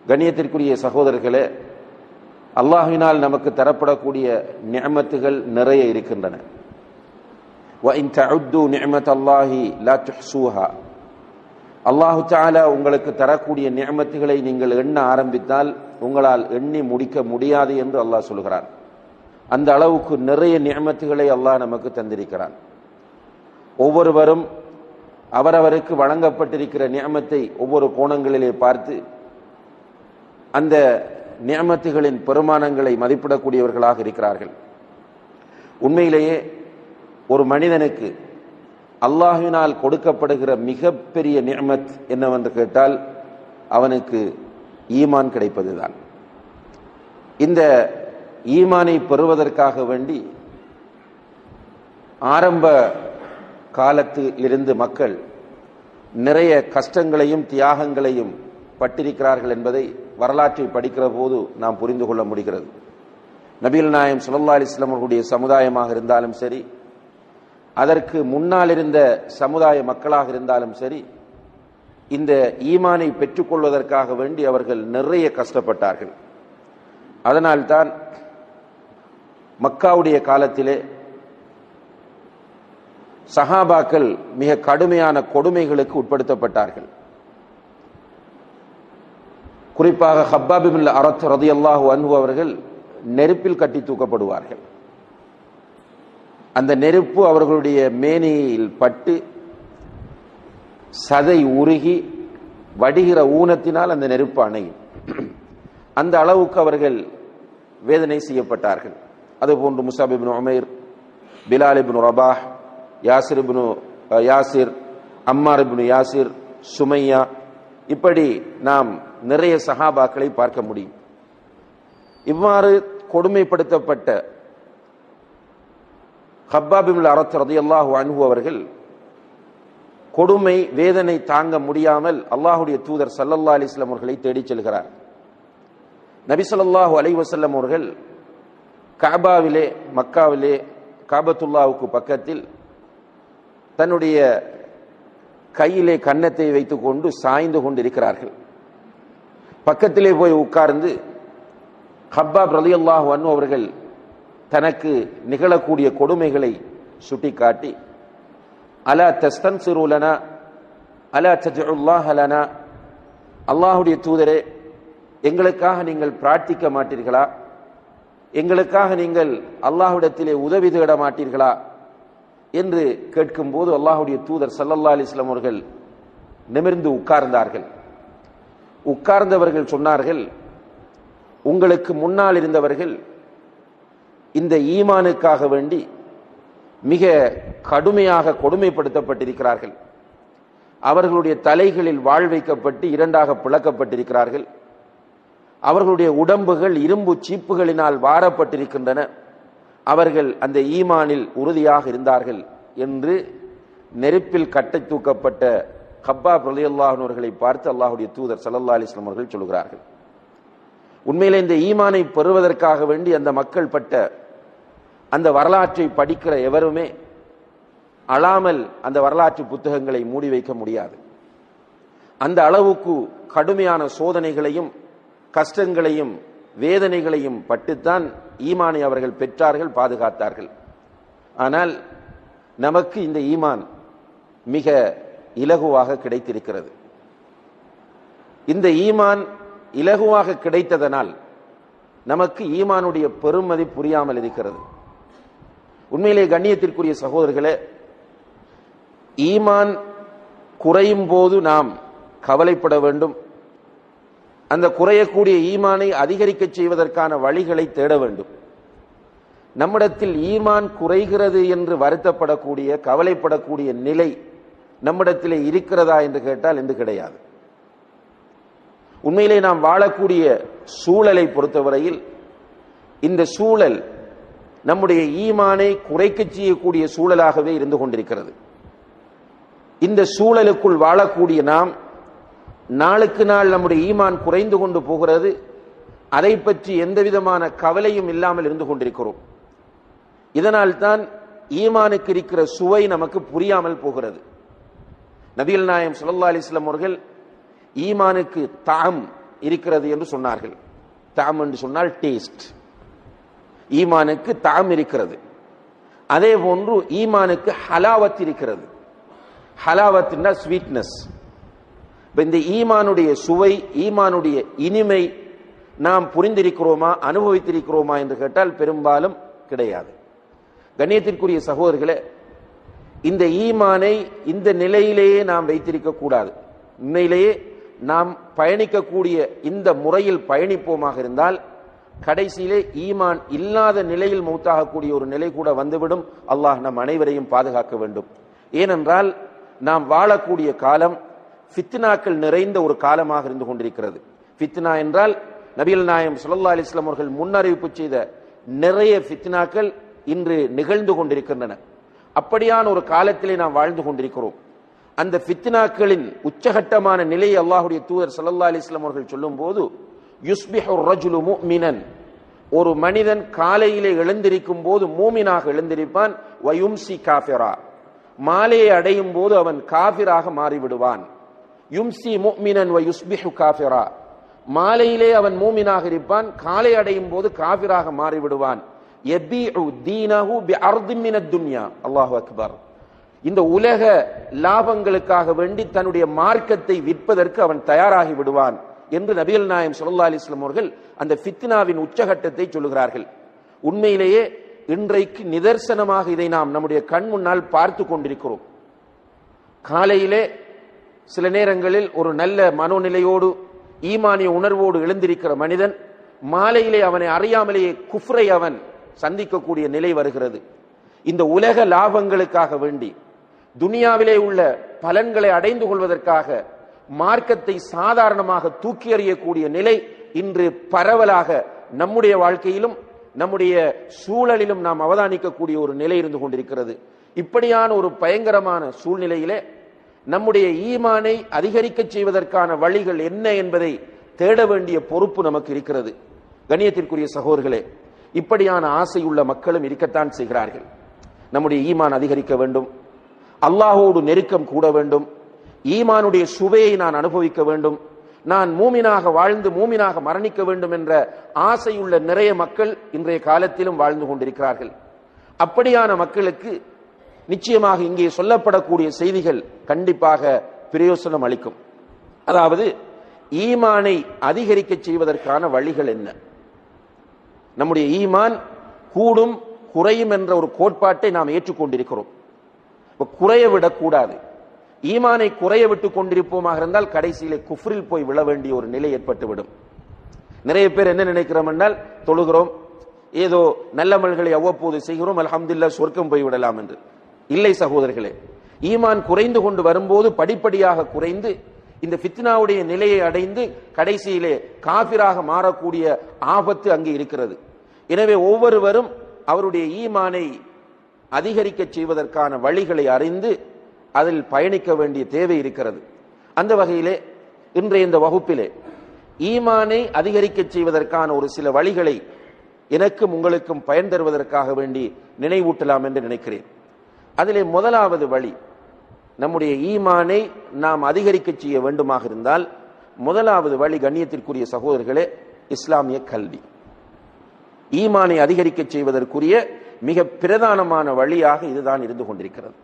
கண்ணியத்திற்குரிய சகோதரர்களே, அல்லாஹ்வினால் நமக்கு தரப்படக்கூடிய நிஅமத்துகள் நிறைய இருக்கின்றன. وَإِن تَعُدُّوا نِعْمَةَ اللَّهِ لَا تُحْصُوهَا. அல்லாஹு தஆலா உங்களுக்கு தரக்கூடிய நிஅமத்துகளை நீங்கள் எண்ண ஆரம்பித்தால் உங்களால் எண்ணி முடிக்க முடியாது என்று அல்லாஹ் சொல்கிறான். அந்த அளவுக்கு நிறைய நிஅமத்துகளை அல்லாஹ் நமக்கு தந்திருக்கிறான். ஒவ்வொருவரும் அவரவருக்கு வழங்கப்பட்டிருக்கிற நிஅமத்தை ஒவ்வொரு கோணங்களிலே பார்த்து அந்த நிஅமத்துகளின் பெருமானங்களை மதிப்பிடக்கூடியவர்களாக இருக்கிறார்கள். உண்மையிலேயே ஒரு மனிதனுக்கு அல்லாஹ்வினால் கொடுக்கப்படுகிற மிகப்பெரிய நிஅமத் என்னவென்று கேட்டால் அவனுக்கு ஈமான் கிடைப்பதுதான். இந்த ஈமானை பெறுவதற்காக வேண்டி ஆரம்ப காலத்திலிருந்து மக்கள் நிறைய கஷ்டங்களையும் தியாகங்களையும் பட்டிருக்கிறார்கள் என்பதை வரலாற்றை படிக்கிற போது நாம் புரிந்து கொள்ள முடிகிறது. நபிகள் நாயகம் ஸல்லல்லாஹு அலைஹி வஸல்லம் அவர்களுடைய சமுதாயமாக இருந்தாலும் சரி, அதற்கு முன்னால் இருந்த சமுதாய மக்களாக இருந்தாலும் சரி, இந்த ஈமானை பெற்றுக்கொள்வதற்காக வேண்டி அவர்கள் நிறைய கஷ்டப்பட்டார்கள். அதனால்தான் மக்காவுடைய காலத்திலே சஹாபாக்கள் மிக கடுமையான கொடுமைகளுக்கு உட்படுத்தப்பட்டார்கள். குறிப்பாக ஹப்பாப் இப்னு அரத் ரலியல்லாஹு அன்ஹு அவர்கள் நெருப்பில் கட்டி தூக்கப்படுவார்கள். அந்த நெருப்பு அவர்களுடைய மேனியில் பட்டு சதை உருகி வடிகிற ஊனத்தினால் அந்த நெருப்பு அணையும். அந்த அளவுக்கு அவர்கள் வேதனை செய்யப்பட்டார்கள். அதுபோன்று Musab ibn Umair, Bilal ibn Rabah, Yasir, Ammar ibn Yasir, Sumayya, இப்படி நாம் நிறைய சஹாபாக்களை பார்க்க முடியும். இவ்வாறு கொடுமைப்படுத்தப்பட்ட ஹப்பாப் இப்னு அரத் ரலியல்லாஹு அன்ஹு அவர்கள் கொடுமை வேதனை தாங்க முடியாமல் அல்லாஹ்வுடைய தூதர் ஸல்லல்லாஹு அலைஹி வஸல்லம் அவர்களை தேடிச் செல்கிறார். நபி ஸல்லல்லாஹு அலைஹி வஸல்லம் அவர்கள் கஅபாவிலே, மக்காவிலே காபத்துல்லாவுக்கு பக்கத்தில் தன்னுடைய கையிலே கன்னத்தை வைத்துக் கொண்டு சாய்ந்து கொண்டிருக்கிறார்கள். பக்கத்திலே போய் உட்கார்ந்து ஹப்பாப் ரலியல்லாஹு அன்ஹு அவர்கள் தனக்கு நிகழக்கூடிய கொடுமைகளை சுட்டிக்காட்டி, அலா தஸ்தன்சிரு லனா அலா தஜ்உல்லாஹ லனா, அல்லாஹ்வுடைய தூதரே, எங்களுக்காக நீங்கள் பிரார்த்திக்க மாட்டீர்களா? எங்களுக்காக நீங்கள் அல்லாஹ்விடத்திலே உதவி தேட மாட்டீர்களா என்று கேட்கும்போது அல்லாஹ்வுடைய தூதர் ஸல்லல்லாஹு அலைஹி வஸல்லம் அவர்கள் நிமிர்ந்து உட்கார்ந்தார்கள். உட்கார்ந்தவர்கள் சொன்னார்கள், உங்களுக்கு முன்னால் இருந்தவர்கள் இந்த ஈமானுக்காக வேண்டி மிக கடுமையாக கொடுமைப்படுத்தப்பட்டிருக்கிறார்கள். அவர்களுடைய தலைகளில் வாழ் வைக்கப்பட்டு இரண்டாக பிளக்கப்பட்டிருக்கிறார்கள். அவர்களுடைய உடம்புகள் இரும்பு சீப்புகளினால் வாரப்பட்டிருக்கின்றன. அவர்கள் அந்த ஈமானில் உறுதியாக இருந்தார்கள் என்று நெருப்பில் கட்டை தூக்கப்பட்ட ஹப்பாப் ரலியல்லாஹு அன்ஹு அவர்களை பார்த்து அல்லாஹ்வுடைய தூதர் ஸல்லல்லாஹு அலைஹி வஸல்லம் அவர்கள் சொல்கிறார்கள். உண்மையிலே இந்த ஈமானை பெறுவதற்காக வேண்டி அந்த மக்கள் பட்ட அந்த வரலாற்றை படிக்கிற எவருமே அழாமல் அந்த வரலாற்று புத்தகங்களை மூடி வைக்க முடியாது. அந்த அளவுக்கு கடுமையான சோதனைகளையும் கஷ்டங்களையும் வேதனைகளையும் பட்டுத்தான் ஈமானை அவர்கள் பெற்றார்கள், பாதுகாத்தார்கள். ஆனால் நமக்கு இந்த ஈமான் மிக இலகுவாக கிடைத்திருக்கிறது. இந்த ஈமான் இலகுவாக கிடைத்ததனால் நமக்கு ஈமானுடைய பெருமதி புரியாமல் இருக்கிறது. உண்மையிலே கண்ணியத்திற்குரிய சகோதரர்களே, ஈமான் குறையும் போது நாம் கவலைப்பட வேண்டும். அந்த குறையக்கூடிய ஈமானை அதிகரிக்க செய்வதற்கான வழிகளை தேட வேண்டும். நம்மிடத்தில் ஈமான் குறைகிறது என்று வருத்தப்படக்கூடிய கவலைப்படக்கூடிய நிலை நம்மிடத்திலே இருக்கிறதா என்று கேட்டால் என்று கிடையாது. உண்மையிலே நாம் வாழக்கூடிய சூழலை பொறுத்தவரையில் இந்த சூழல் நம்முடைய ஈமானை குறைக்க செய்யக்கூடிய சூழலாகவே இருந்து கொண்டிருக்கிறது. இந்த சூழலுக்குள் வாழக்கூடிய நாம் நாளுக்கு நாள் நம்முடைய ஈமான் குறைந்து கொண்டு போகிறது. அதை பற்றி எந்த விதமான கவலையும் இல்லாமல் இருந்து கொண்டிருக்கிறோம். இதனால் தான் ஈமானுக்கு இருக்கிற சுவை நமக்கு புரியாமல் போகிறது. நபிகள் நாயகம் ஸல்லல்லாஹு அலைஹி வஸல்லம் அவர்கள் ஈமானுக்கு தாம் இருக்கிறது என்று சொன்னார்கள். தாம் என்று சொன்னால் டேஸ்ட். ஈமானுக்கு தாம் இருக்கிறது. அதே போன்று ஈமானுக்கு ஹலாவத் இருக்கிறது. ஹலாவத் என்றால் ஸ்வீட்னஸ். இந்த ஈமானுடைய சுவை, ஈமானுடைய இனிமை நாம் புரிந்திருக்கிறோமா, அனுபவித்திருக்கிறோமா என்று கேட்டால் பெரும்பாலும் கிடையாது. கண்ணியத்திற்குரிய சகோதரர்களே, இந்த ஈமானை இந்த நிலையிலேயே நாம் வைத்திருக்க கூடாது. உண்மையிலேயே நாம் பயணிக்கக்கூடிய இந்த முறையில் பயணிப்போமாக இருந்தால் கடைசியிலே ஈமான் இல்லாத நிலையில் மௌத்தாகக்கூடிய ஒரு நிலை கூட வந்துவிடும். அல்லாஹ் நம் அனைவரையும் பாதுகாக்க வேண்டும். ஏனென்றால் நாம் வாழக்கூடிய காலம் ஃபித்னாக்கள் நிறைந்த ஒரு காலமாக இருந்து கொண்டிருக்கிறது. ஃபித்னா என்றால் நபிகள் நாயகம் ஸல்லல்லாஹு அலைஹி வஸல்லம் அவர்கள் முன்னறிவிப்பு செய்த நிறைய ஃபித்னாக்கள் இன்று நிகழ்ந்து கொண்டிருக்கின்றன. அப்படியான ஒரு காலத்திலே நாம் வாழ்ந்து கொண்டிருக்கிறோம். அந்த ஃபித்னாக்களின் உச்சகட்டமான நிலையை அல்லாஹ்வுடைய தூதர் ஸல்லல்லாஹு அலைஹி வஸல்லம் அவர்கள் சொல்லும்போது, யுஸ்பிஹு ரஜுலு முஃமினன், ஒரு மனிதன் காலையிலே எழுந்திருக்கும் போது மூமினாக எழுந்திருப்பான். வயும்சி காஃபிரா, மாலையை அடையும் போது அவன் காஃபிராக மாறிவிடுவான். யும்சி முஃமினன் வயுஸ்பிஹு காஃபிரா, மாலையிலே அவன் மூமினாக இருப்பான், காலை அடையும் போது காஃபிராக மாறிவிடுவான். யபீஉ தீனஹு பிஅர்தின் மினத் துன்யா. அல்லாஹு அக்பர். இந்த உலக லாபங்களுக்காக வேண்டி தன்னுடைய மார்க்கத்தை விற்பதற்கு அவன் தயாராகி விடுவான் என்று நபிகள் நாயகம் ஸல்லல்லாஹு அலைஹி வஸல்லம் அவர்கள் அந்த ஃபித்னாவின் உச்சகட்டத்தை சொல்லுகிறார்கள். உண்மையிலேயே இன்றைக்கு நிதர்சனமாக இதை நாம் நம்முடைய கண் முன்னால் பார்த்து கொண்டிருக்கிறோம். காலையிலே சில நேரங்களில் ஒரு நல்ல மனோநிலையோடு ஈமானிய உணர்வோடு எழுந்திருக்கிற மனிதன் மாலையிலே அவனை அறியாமலேயே குஃப்ரை அவன் சந்திக்கக்கூடிய நிலை வருகிறது. இந்த உலக லாபங்களுக்காக வேண்டி துனியாவிலே உள்ள பலன்களை அடைந்து கொள்வதற்காக மார்க்கத்தை சாதாரணமாக தூக்கி எறியக்கூடிய நிலை இன்று பரவலாக நம்முடைய வாழ்க்கையிலும் நம்முடைய சூழலிலும் நாம் அவதானிக்கக்கூடிய ஒரு நிலை இருந்து கொண்டிருக்கிறது. இப்படியான ஒரு பயங்கரமான சூழ்நிலையிலே நம்முடைய ஈமானை அதிகரிக்க செய்வதற்கான வழிகள் என்ன என்பதை தேட வேண்டிய பொறுப்பு நமக்கு இருக்கிறது. கண்ணியத்திற்குரிய சகோதரர்களே, இப்படியான ஆசையுள்ள மக்களும் இருக்கத்தான் செய்கிறார்கள். நம்முடைய ஈமான் அதிகரிக்க வேண்டும், அல்லாஹோடு நெருக்கம் கூட வேண்டும், ஈமானுடைய சுவையை நான் அனுபவிக்க வேண்டும், நான் மூமினாக வாழ்ந்து மூமினாக மரணிக்க வேண்டும் என்ற ஆசையுள்ள நிறைய மக்கள் இன்றைய காலத்திலும் வாழ்ந்து கொண்டிருக்கிறார்கள். அப்படியான மக்களுக்கு நிச்சயமாக இங்கே சொல்லப்படக்கூடிய செய்திகள் கண்டிப்பாக பிரயோசனம் அளிக்கும். அதாவது ஈமானை அதிகரிக்க செய்வதற்கான வழிகள் என்ன? நம்முடைய ஈமான் கூடும் குறையும் என்ற ஒரு கோட்பாட்டை நாம் ஏற்றுக்கொண்டிருக்கிறோம். குறைய விடக்கூடாது. ஈமானை குறைய விட்டுக் கொண்டிருப்போமாக இருந்தால் கடைசியிலே குஃப்ரில் போய் விழ வேண்டிய ஒரு நிலை ஏற்பட்டுவிடும். நிறைய பேர் என்ன நினைக்கிறோம் என்றால், தொழுகிறோம், ஏதோ நல்லமல்களை அவ்வப்போது செய்கிறோம், அல்ஹம்துலில்லாஹ் சொர்க்கம் போய் விடலாம் என்று. இல்லை சகோதரர்களே, ஈமான் குறைந்து கொண்டு வரும்போது படிப்படியாக குறைந்து இந்த ஃபித்னாவுடைய நிலையை அடைந்து கடைசியிலே காஃபிராக மாறக்கூடிய ஆபத்து அங்கே இருக்கிறது. எனவே ஒவ்வொருவரும் அவருடைய ஈமானை அதிகரிக்க செய்வதற்கான வழிகளை அறிந்து அதில் பயணிக்க வேண்டிய தேவை இருக்கிறது. அந்த வகையிலே இன்றைய இந்த வகுப்பிலே ஈமானை அதிகரிக்க செய்வதற்கான ஒரு சில வழிகளை எனக்கும் உங்களுக்கும் பயன் தருவதற்காக வேண்டி நினைவூட்டலாம் என்று நினைக்கிறேன். அதிலே முதலாவது வழி, நம்முடைய ஈமானை நாம் அதிகரிக்க செய்ய வேண்டுமாக இருந்தால் முதலாவது வழி, கண்ணியத்திற்குரிய சகோதரர்களே, இஸ்லாமிய கல்வி. ஈமானை அதிகரிக்க செய்வதற்குரிய மிக பிரதானமான வழியாக இதுதான் இருந்து கொண்டிருக்கிறது.